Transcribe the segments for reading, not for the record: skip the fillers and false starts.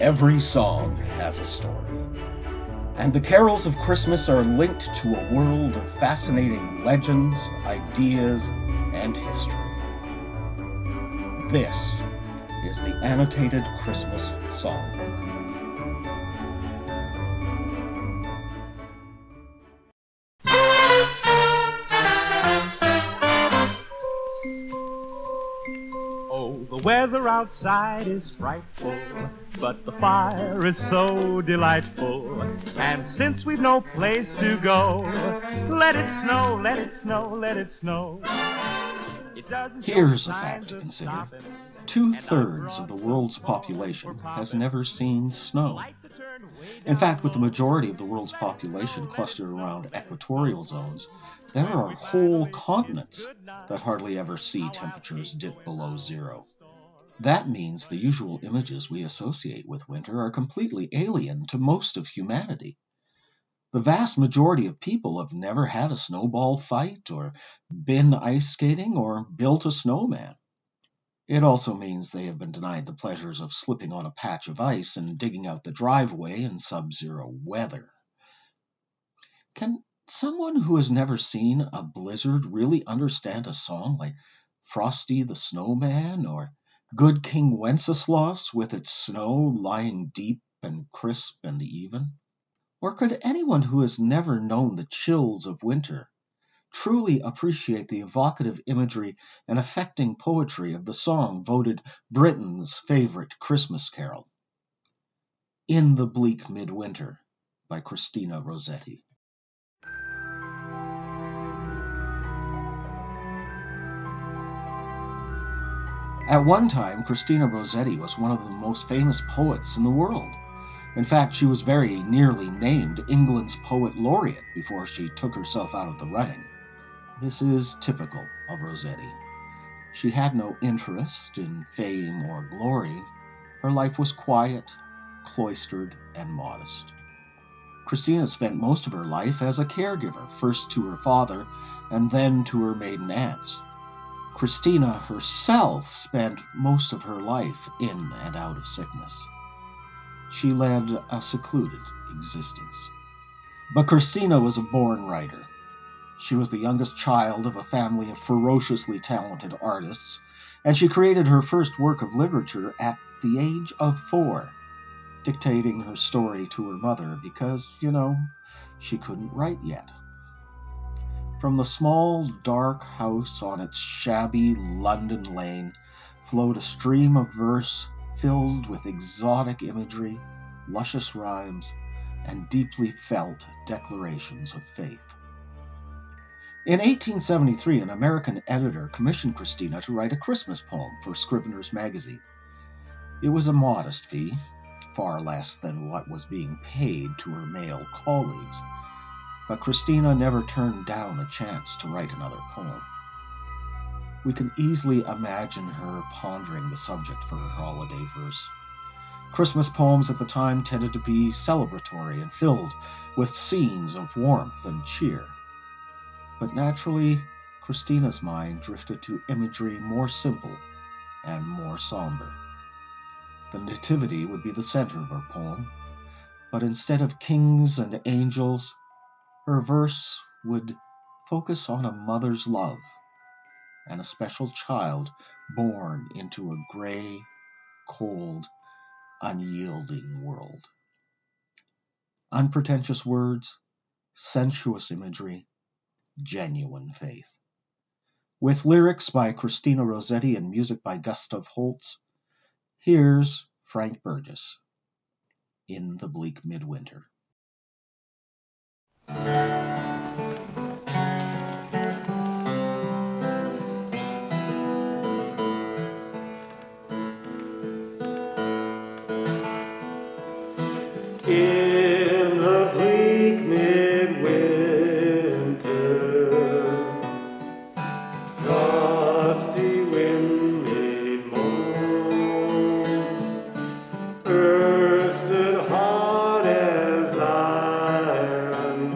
Every song has a story, and the carols of Christmas are linked to a world of fascinating legends, ideas, and history. This is the Annotated Christmas Songbook. Oh, the weather outside is frightful, but the fire is so delightful. And since we've no place to go, let it snow, let it snow, let it snow. Here's a fact to consider. 2/3 of the world's population has never seen snow. In fact, with the majority of the world's population clustered around equatorial zones, there are whole continents that hardly ever see temperatures dip below zero. That means the usual images we associate with winter are completely alien to most of humanity. The vast majority of people have never had a snowball fight, or been ice skating, or built a snowman. It also means they have been denied the pleasures of slipping on a patch of ice and digging out the driveway in sub-zero weather. Can someone who has never seen a blizzard really understand a song like Frosty the Snowman or Good King Wenceslas with its snow lying deep and crisp and even? Or could anyone who has never known the chills of winter truly appreciate the evocative imagery and affecting poetry of the song voted Britain's favorite Christmas carol, In the Bleak Midwinter by Christina Rosetti? At one time, Christina Rosetti was one of the most famous poets in the world. In fact, she was very nearly named England's Poet Laureate before she took herself out of the running. This is typical of Rosetti. She had no interest in fame or glory. Her life was quiet, cloistered, and modest. Christina spent most of her life as a caregiver, first to her father and then to her maiden aunts. Christina herself spent most of her life in and out of sickness. She led a secluded existence. But Christina was a born writer. She was the youngest child of a family of ferociously talented artists, and she created her first work of literature at the age of 4, dictating her story to her mother because, she couldn't write yet. From the small, dark house on its shabby London lane flowed a stream of verse filled with exotic imagery, luscious rhymes, and deeply felt declarations of faith. In 1873, an American editor commissioned Christina to write a Christmas poem for Scribner's magazine. It was a modest fee, far less than what was being paid to her male colleagues, but Christina never turned down a chance to write another poem. We can easily imagine her pondering the subject for her holiday verse. Christmas poems at the time tended to be celebratory and filled with scenes of warmth and cheer. But naturally, Christina's mind drifted to imagery more simple and more somber. The Nativity would be the center of her poem, but instead of kings and angels, her verse would focus on a mother's love and a special child born into a gray, cold, unyielding world. Unpretentious words, sensuous imagery, genuine faith. With lyrics by Christina Rosetti and music by Gustav Holst, here's Frank Burgess, In the Bleak Midwinter. In the bleak midwinter, gusty wind made moan, earth stood hard as iron,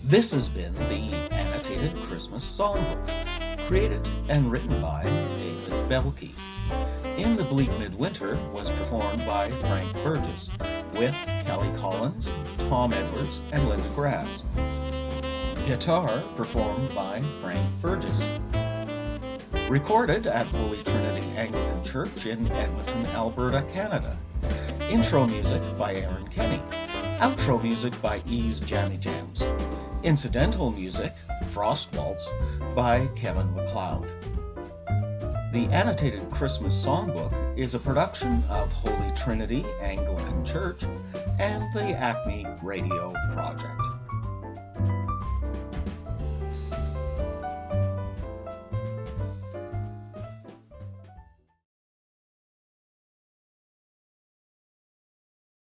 This has been the Annotated Christmas Songbook, created and written by David Belke. In the Bleak Midwinter was performed by Frank Burgess, with Kelly Collins, Tom Edwards, and Linda Grass. Guitar performed by Frank Burgess. Recorded at Holy Trinity Anglican Church in Edmonton, Alberta, Canada. Intro music by Aaron Kenny. Outro music by Ease Jammy Jams. Incidental music, Frost Waltz, by Kevin MacLeod. The Annotated Christmas Songbook is a production of Holy Trinity Anglican Church and the Acme Radio Project.